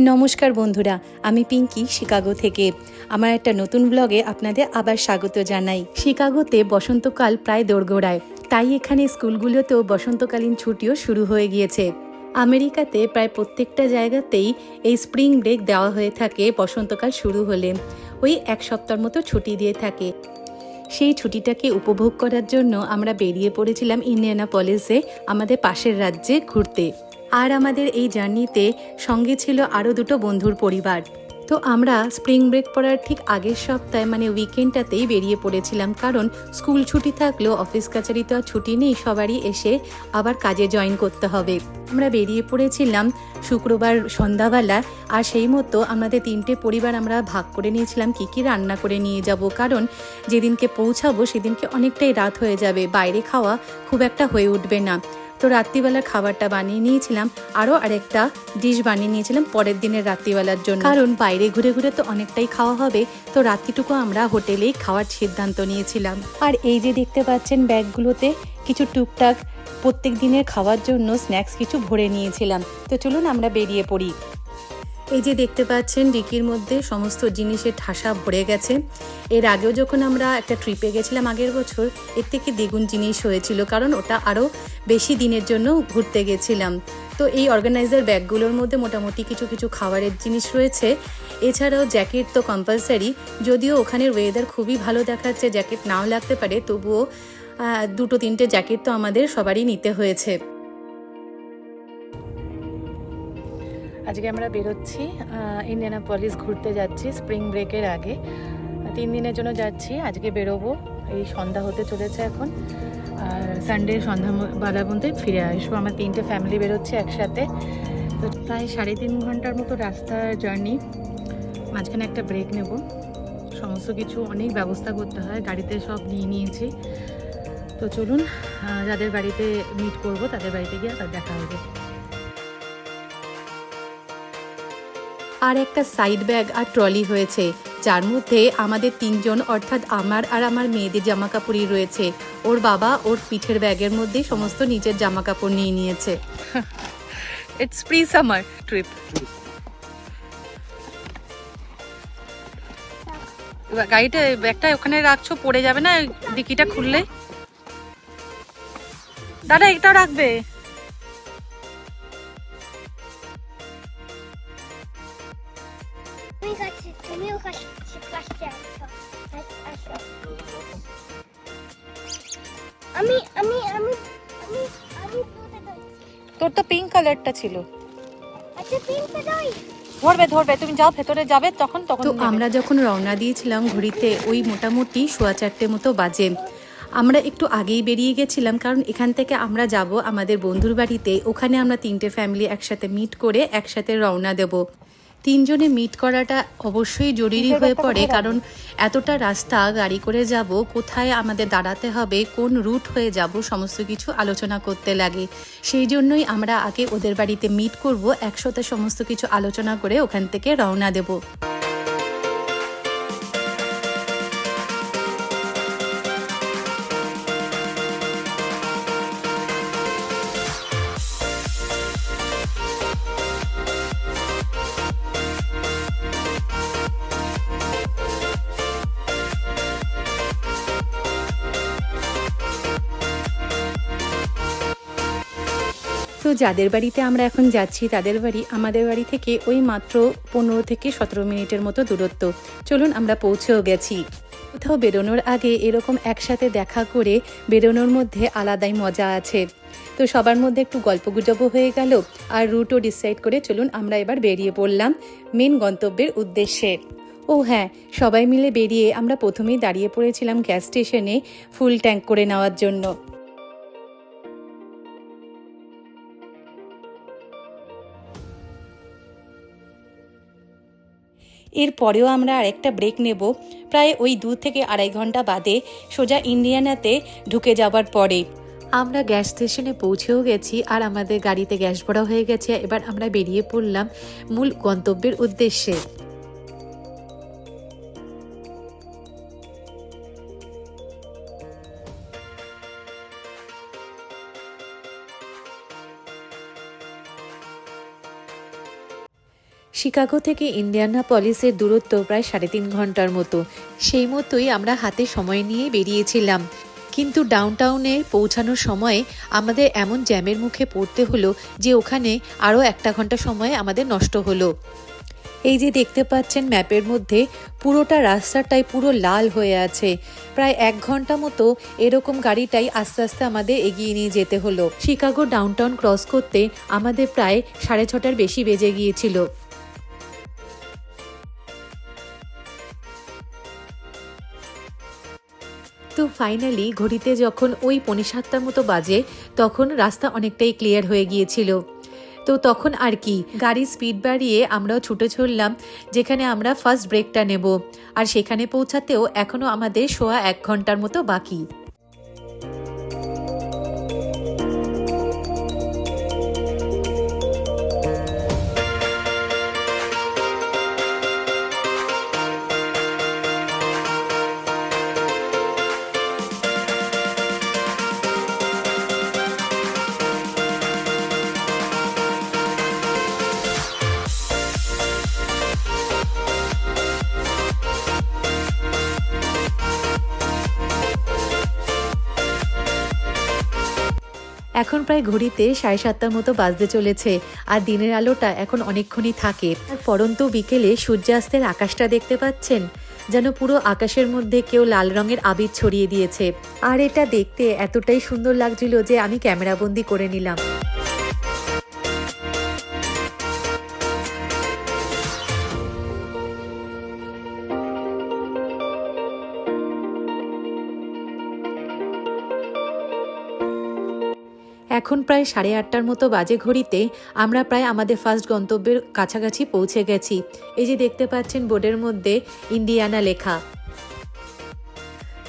নমস্কার বন্ধুরা, আমি পিঙ্কি শিকাগো থেকে আমার একটা নতুন ব্লগে আপনাদের আবার স্বাগত জানাই। শিকাগোতে বসন্তকাল প্রায় দোরগোড়ায়, তাই এখানে স্কুলগুলোতেও বসন্তকালীন ছুটিও শুরু হয়ে গিয়েছে। আমেরিকাতে প্রায় প্রত্যেকটা জায়গাতেই এই স্প্রিং ব্রেক দেওয়া হয়ে থাকে বসন্তকাল শুরু হলে। ওই এক সপ্তাহ মতো ছুটি দিয়ে থাকে। সেই ছুটিটাকে উপভোগ করার জন্য আমরা বেরিয়ে পড়েছিলাম ইন্ডিয়ানাপলিসে, আমাদের পাশের রাজ্যে ঘুরতে। আর আমাদের এই জার্নিতে সঙ্গে ছিল আরও দুটো বন্ধুর পরিবার। তো আমরা স্প্রিং ব্রেক পড়ার ঠিক আগের সপ্তাহে মানে উইকেন্ডটাতেই বেরিয়ে পড়েছিলাম, কারণ স্কুল ছুটি থাকলেও অফিস কাছারি তো আর ছুটি নেই, সবারই এসে আবার কাজে জয়েন করতে হবে। আমরা বেরিয়ে পড়েছিলাম শুক্রবার সন্ধ্যাবেলা, আর সেই মতো আমাদের তিনটে পরিবার আমরা ভাগ করে নিয়েছিলাম কী কী রান্না করে নিয়ে যাব, কারণ যেদিনকে পৌঁছাবো সেদিনকে অনেকটাই রাত হয়ে যাবে, বাইরে খাওয়া খুব একটা হয়ে উঠবে না। তো রাত্রিবেলার খাবারটা বানিয়ে নিয়েছিলাম, আরও আরেকটা ডিশ বানিয়ে নিয়েছিলাম পরের দিনের রাত্রিবেলার জন্য, কারণ বাইরে ঘুরে ঘুরে তো অনেকটাই খাওয়া হবে। তো রাত্রিটুকু আমরা হোটেলেই খাওয়ার সিদ্ধান্ত নিয়েছিলাম। আর এই যে দেখতে পাচ্ছেন ব্যাগগুলোতে কিছু টুকটাক প্রত্যেক দিনের খাওয়ার জন্য স্ন্যাক্স কিছু ভরে নিয়েছিলাম। তো চলুন আমরা বেরিয়ে পড়ি। এই যে দেখতে পাচ্ছেন ডিকির মধ্যে সমস্ত জিনিসের ঠাসা ভরে গেছে। এর আগেও যখন আমরা একটা ট্রিপে গেছিলাম আগের বছর, এর থেকে দ্বিগুণ জিনিস হয়েছিল, কারণ ওটা আরও বেশি দিনের জন্য ঘুরতে গেছিলাম। তো এই অর্গানাইজার ব্যাগগুলোর মধ্যে মোটামুটি কিছু কিছু খাবারের জিনিস রয়েছে। এছাড়াও জ্যাকেট তো কম্পালসারি, যদিও ওখানের ওয়েদার খুবই ভালো দেখাচ্ছে, জ্যাকেট নাও লাগতে পারে, তবুও দুটো তিনটে জ্যাকেট তো আমাদের সবারই নিতে হয়েছে। আজকে আমরা বেরোচ্ছি, ইন্ডিয়ানাপলিস ঘুরতে যাচ্ছি স্প্রিং ব্রেকের আগে। 3 দিনের জন্য যাচ্ছি। আজকে বেরোবো, এই সন্ধ্যা হতে চলেছে এখন, আর সানডে সন্ধ্যাবেলার মধ্যে ফিরে আসবো। আমার 3টে ফ্যামিলি বেরোচ্ছে একসাথে। তো প্রায় 3.5 ঘন্টার মতো রাস্তার জার্নি, মাঝখানে একটা ব্রেক নেব। সমস্ত কিছু অনেক ব্যবস্থা করতে হয়, গাড়িতে সব নিয়ে নিয়েছি। তো চলুন, যাদের বাড়িতে মিট করবো তাদের বাড়িতে গিয়ে তার দেখা হবে। আর একটা সাইড ব্যাগ আর ট্রলি হয়েছে, যার মধ্যে আমাদের 3জন অর্থাৎ আমার আর আমার মেয়েদের জামা কাপড়ই রয়েছে। ওর বাবা ওর পিঠের ব্যাগের মধ্যে সমস্ত নিজের জামা কাপড় নিয়ে নিয়েছে। It's pre summer trip. গাড়িটা ব্যাগটা ওখানে রাখছো, পড়ে যাবে না ডিকিটা খুললে? দাদা এটাও রাখবে। তোর তো পিঙ্ক কালারটা ছিল। ধরবে ধরবে, তুমি যাও ভেতরে যাবে তখন। তো আমরা যখন রওনা দিয়েছিলাম ঘড়িতে ওই মোটামুটি 4:15 মতো বাজে। আমরা একটু আগেই বেরিয়ে গেছিলাম, কারণ এখান থেকে আমরা যাব আমাদের বন্ধুর বাড়িতে। ওখানে আমরা 3টে ফ্যামিলি একসাথে মিট করে একসাথে রওনা দেব। 3জনে মিট করাটা অবশ্যই জরুরি হয়ে পড়ে, কারণ এতটা রাস্তা গাড়ি করে যাব, কোথায় আমাদের দাঁড়াতে হবে, কোন রুট হয়ে যাব, সমস্ত কিছু আলোচনা করতে লাগে। সেই জন্যই আমরা আগে ওদের বাড়িতে মিট করব, একসাথে সমস্ত কিছু আলোচনা করে ওখান থেকে রওনা দেব। তো যাদের বাড়িতে আমরা এখন যাচ্ছি তাদের বাড়ি আমাদের বাড়ি থেকে ওই মাত্র 15 থেকে 17 মিনিটের মতো দূরত্ব। চলুন, আমরা পৌঁছেও গেছি। কোথাও বেরোনোর আগে এরকম একসাথে দেখা করে বেরোনোর মধ্যে আলাদাই মজা আছে। তো সবার মধ্যে একটু গল্পগুজবও হয়ে গেল, আর রুটও ডিসাইড করে চলুন আমরা এবার বেরিয়ে পড়লাম মেন গন্তব্যের উদ্দেশ্যে। ও হ্যাঁ, সবাই মিলে বেরিয়ে আমরা প্রথমেই দাঁড়িয়ে পড়েছিলাম গ্যাস স্টেশনে ফুল ট্যাঙ্ক করে নেওয়ার জন্য। এরপরেও আমরা আরেকটা ব্রেক নেব, প্রায় ওই 2 থেকে 2.5 ঘন্টা বাদে, সোজা ইন্ডিয়ানাতে ঢুকে যাবার পরে। আমরা গ্যাস স্টেশনে পৌঁছেও গেছি, আর আমাদের গাড়িতে গ্যাস ভরা হয়ে গেছে। এবার আমরা বেরিয়ে পড়লাম মূল গন্তব্যের উদ্দেশ্যে। শিকাগো থেকে ইন্ডিয়ানাপলিসের দূরত্ব প্রায় 3.5 ঘন্টার মতো। সেই মতোই আমরা হাতে সময় নিয়ে বেরিয়েছিলাম, কিন্তু ডাউনটাউনে পৌঁছানোর সময় আমাদের এমন জ্যামের মুখে পড়তে হলো যে ওখানে আরও 1 ঘন্টা সময় আমাদের নষ্ট হলো। এই যে দেখতে পাচ্ছেন ম্যাপের মধ্যে পুরোটা রাস্তাটাই পুরো লাল হয়ে আছে। প্রায় 1 ঘন্টা মতো এরকম গাড়িটাই আস্তে আস্তে আমাদের এগিয়ে নিয়ে যেতে হলো। শিকাগো ডাউনটাউন ক্রস করতে আমাদের প্রায় 6:30টার বেশি বেজে গিয়েছিল। তো ফাইনালি ঘড়িতে যখন ওই 6:45টার মতো বাজে, তখন রাস্তা অনেকটাই ক্লিয়ার হয়ে গিয়েছিল। তো তখন আর কি গাড়ির স্পিড বাড়িয়ে আমরাও ছুটে চললাম যেখানে আমরা ফার্স্ট ব্রেকটা নেব, আর সেখানে পৌঁছাতেও এখনও আমাদের 1.25 ঘন্টার মতো বাকি। এখন প্রায় ঘড়িতে 7:30টার মতো বাজতে চলেছে, আর দিনের আলোটা এখন অনেকক্ষণই থাকে। আর পরন্ত বিকেলে সূর্যাস্তের আকাশটা দেখতে পাচ্ছেন, যেন পুরো আকাশের মধ্যে কেউ লাল রঙের আবির ছড়িয়ে দিয়েছে। আর এটা দেখতে এতটাই সুন্দর লাগছিল যে আমি ক্যামেরাবন্দি করে নিলাম। এখন প্রায় 8:30টার মতো বাজে ঘড়িতে আমরা প্রায় আমাদের ফার্স্ট গন্তব্যের কাছাকাছি পৌঁছে গেছি। এই যে দেখতে পাচ্ছেন বোর্ডের মধ্যে ইন্ডিয়ানা লেখা।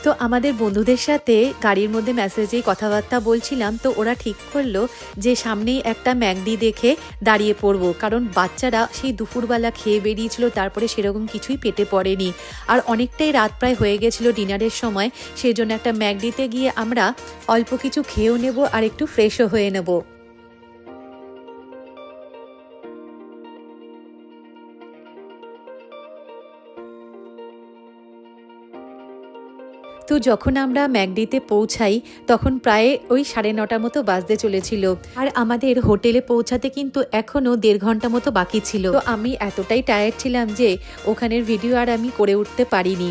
তো আমাদের বন্ধুদের সাথে গাড়ির মধ্যে মেসেজেই কথাবার্তা বলছিলাম, তো ওরা ঠিক করলো যে সামনেই একটা ম্যাকডি দেখে দাঁড়িয়ে পড়বো, কারণ বাচ্চারা সেই দুপুরবেলা খেয়ে বেরিয়েছিল, তারপরে সেরকম কিছুই পেটে পড়েনি, আর অনেকটাই রাত প্রায় হয়ে গেছিলো ডিনারের সময়। সেই জন্য একটা ম্যাকডিতে গিয়ে আমরা অল্প কিছু খেয়েও নেব আর একটু ফ্রেশও হয়ে নেব। তো যখন আমরা ম্যাকডিতে পৌঁছাই তখন প্রায় ওই 9:30টার মতো বাজতে চলেছিল, আর আমাদের হোটেলে পৌঁছাতে কিন্তু এখনও 1.5 ঘন্টা মতো বাকি ছিল। তো আমি এতটাই টায়ার্ড ছিলাম যে ওখানের ভিডিও আর আমি করে উঠতে পারিনি।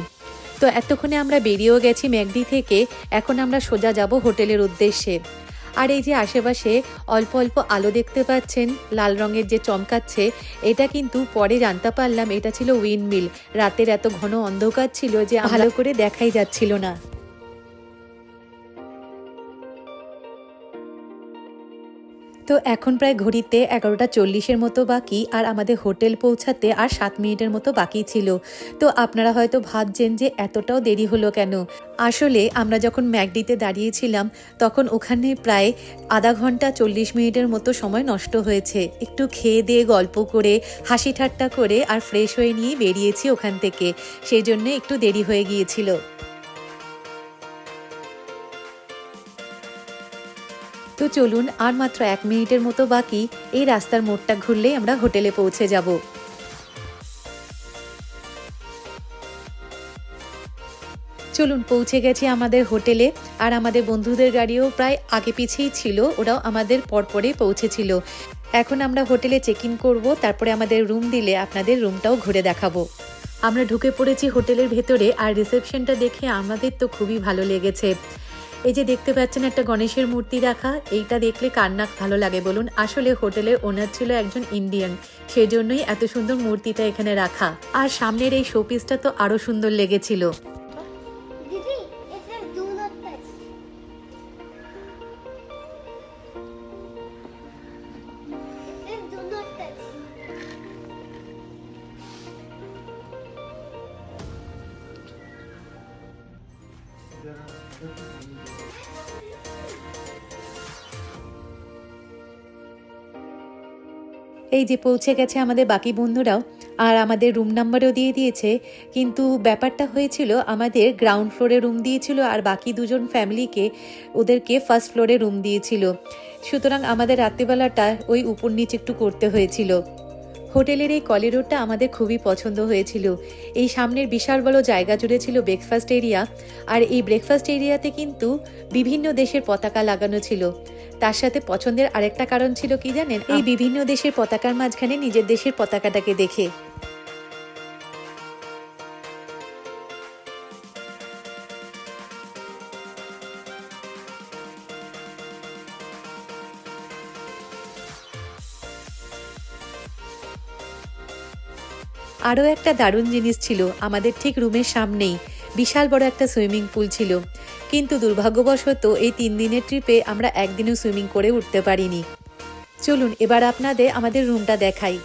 তো এতক্ষণে আমরা বেরিয়েও গেছি ম্যাকডি থেকে, এখন আমরা সোজা যাব হোটেলের উদ্দেশ্যে। আর এই যে আশেপাশে অল্প অল্প আলো দেখতে পাচ্ছেন লাল রঙের যে চমকাচ্ছে, এটা কিন্তু পরে জানতে পারলাম এটা ছিল উইন্ডমিল। রাতের এত ঘন অন্ধকার ছিল যে ভালো করে দেখাই যাচ্ছিল না। তো এখন প্রায় ঘড়িতে 11:40 মতো বাকি, আর আমাদের হোটেল পৌঁছাতে আর 7 মিনিটের মতো বাকি ছিল। তো আপনারা হয়তো ভাবছেন যে এতটাও দেরি হলো কেন। আসলে আমরা যখন ম্যাকডিতে দাঁড়িয়েছিলাম তখন ওখানে প্রায় আধা ঘন্টা 40 মিনিটের মতো সময় নষ্ট হয়েছে। একটু খেয়ে দিয়ে গল্প করে হাসি ঠাট্টা করে আর ফ্রেশ হয়ে নিয়ে বেরিয়েছি ওখান থেকে, সেই জন্য একটু দেরি হয়ে গিয়েছিল। তো চলুন, আর মাত্র 1 মিনিটের মতো বাকি। এই রাস্তার মোড়টা ঘুরলেই আমরা হোটেলে পৌঁছে যাব। চলুন, পৌঁছে গেছি আমাদের হোটেলে, আর আমাদের বন্ধুদের গাড়িও প্রায় আগে পিছেই ছিল, ওরাও আমাদের পরপরেই পৌঁছেছিল। এখন আমরা হোটেলে চেক ইন করবো, তারপরে আমাদের রুম দিলে আপনাদের রুমটাও ঘুরে দেখাবো। আমরা ঢুকে পড়েছি হোটেলের ভেতরে, আর রিসেপশনটা দেখে আমাদের তো খুবই ভালো লেগেছে। এই যে দেখতে পাচ্ছেন একটা গণেশের মূর্তি রাখা, এইটা দেখলে কার না ভালো লাগে বলুন। আসলে হোটেলের ওনার ছিল একজন ইন্ডিয়ান, সেই জন্যই এত সুন্দর মূর্তিটা এখানে রাখা। আর সামনের এই শোপিসটা তো আরো সুন্দর লেগেছিল। এই যে পৌঁছে গেছে আমাদের বাকি বন্ধুরাও, আর আমাদের রুম নাম্বারও দিয়ে দিয়েছে। কিন্তু ব্যাপারটা হয়েছিল আমাদের গ্রাউন্ড ফ্লোরে রুম দিয়েছিল, আর বাকি দুজন ফ্যামিলিকে ওদেরকে ফার্স্ট ফ্লোরে রুম দিয়েছিল। সুতরাং আমাদের রাত্রিবেলাটা ওই উপর নিচ একটু করতে হয়েছিল। হোটেলের এই কলিডোরটা আমাদের খুবই পছন্দ হয়েছিল। এই সামনের বিশাল বড় জায়গা জুড়ে ছিল ব্রেকফাস্ট এরিয়া, আর এই ব্রেকফাস্ট এরিয়াতে কিন্তু বিভিন্ন দেশের পতাকা লাগানো ছিল। তার সাথে পছন্দের আরেকটা কারণ ছিল কি জানেন, এই বিভিন্ন দেশের পতাকার মাঝখানে নিজের দেশের পতাকাটাকে দেখে। আরও একটা দারুণ জিনিস ছিল, আমাদের ঠিক রুমের সামনেই বিশাল বড় একটা সুইমিং পুল ছিল, কিন্তু দুর্ভাগ্যবশত এই 3 দিনের ট্রিপে আমরা একদিনও সুইমিং করে উঠতে পারিনি। চলুন এবার আপনাদের আমাদের রুমটা দেখাই।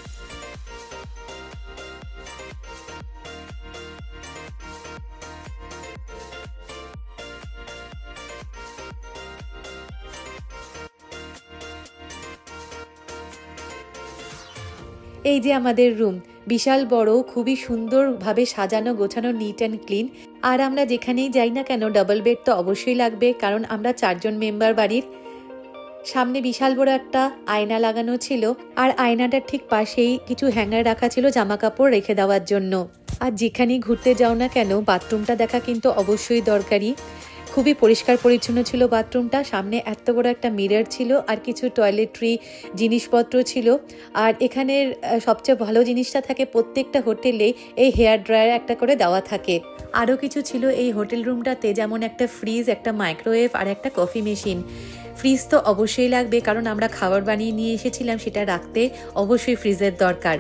এই যে আমাদের রুম, বিশাল বড়, খুবই সুন্দরভাবে সাজানো গোছানো, নিট অ্যান্ড ক্লিন। আর আমরা যেখানেই যাই না কেন ডাবল বেড তো অবশ্যই লাগবে, কারণ আমরা 4 জন মেম্বার বাড়ির। সামনে বিশাল বড় একটা আয়না লাগানো ছিল, আর আয়নাটার ঠিক পাশেই কিছু হ্যাঙ্গার রাখা ছিল জামা কাপড় রেখে দেওয়ার জন্য। আর যেখানেই ঘুরতে যাও না কেন বাথরুমটা দেখা কিন্তু অবশ্যই দরকারি। খুবই পরিষ্কার পরিচ্ছন্ন ছিল বাথরুমটা, সামনে এত বড় একটা মিরর ছিল, আর কিছু টয়লেট্রি জিনিসপত্র ছিল। আর এখানের সবচেয়ে ভালো জিনিসটা থাকে, প্রত্যেকটা হোটেলে এই হেয়ার ড্রায়ার একটা করে দেওয়া থাকে। আরও কিছু ছিল এই হোটেল রুমটাতে, যেমন একটা ফ্রিজ, একটা মাইক্রোওয়েভ আর একটা কফি মেশিন। ফ্রিজ তো অবশ্যই লাগবে, কারণ আমরা খাবার বানিয়ে নিয়ে এসেছিলাম, সেটা রাখতে অবশ্যই ফ্রিজের দরকার।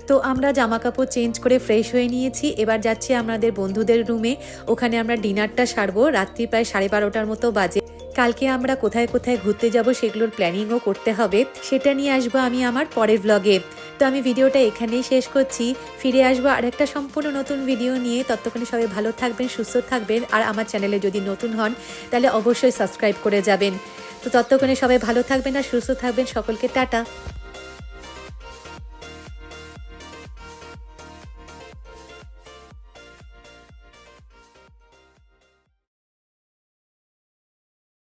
তো আমরা জামা কাপড় চেঞ্জ করে ফ্রেশ হয়ে নিয়েছি, এবার যাচ্ছি আমাদের বন্ধুদের রুমে। ওখানে আমরা ডিনারটা সারবো, রাত্রি প্রায় 12:30টার মতো বাজে। কালকে আমরা কোথায় কোথায় ঘুরতে যাব সেগুলোর প্ল্যানিংও করতে হবে, সেটা নিয়ে আসবো আমি আমার পরের ব্লগে। তো আমি ভিডিওটা এখানেই শেষ করছি, ফিরে আসবো আর একটা সম্পূর্ণ নতুন ভিডিও নিয়ে। ততক্ষণে সবাই ভালো থাকবেন, সুস্থ থাকবেন, আর আমার চ্যানেলে যদি নতুন হন তাহলে অবশ্যই সাবস্ক্রাইব করে যাবেন। তো ততক্ষণে সবাই ভালো থাকবেন আর সুস্থ থাকবেন, সকলকে টাটা।